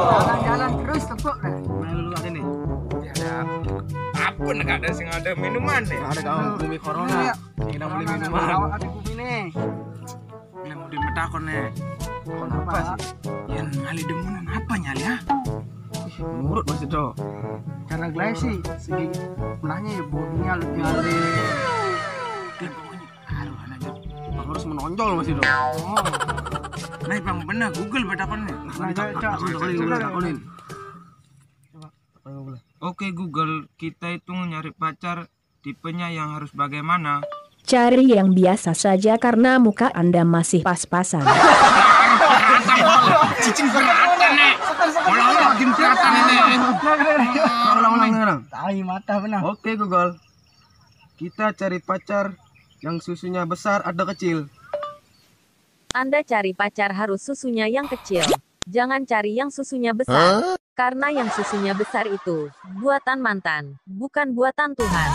Jalan-jalan terus tepuk dah. Mana lu ada nih? Ya ada apa nih ada sing ada minuman nih? Ada kamu beli corona. Kita beli minuman. Awak hati bumi nih. Ini mau dimetakon nih. Kenapa sih? Ya ngali demunan apa nyali ya? Menurut Mas Edo. Cara gelai sih segi belahnya ya bodinya lebih alih. Aduh anaknya. Harus menonjol Mas Edo. Oh. Nah bang benar Google betakon nih. Nah, Takonin. Oke Google, kita itu nyari pacar tipenya yang harus bagaimana? Cari yang biasa saja karena muka Anda masih pas-pasan. Cicing kelihatan nih. Ulang-ulang makin kelihatan ini. Ulang. Tai mata benar. Oke Google. Kita cari pacar yang susunya besar atau kecil. Anda cari pacar harus susunya yang kecil. Jangan cari yang susunya besar. Karena yang susunya besar itu buatan mantan, bukan buatan Tuhan.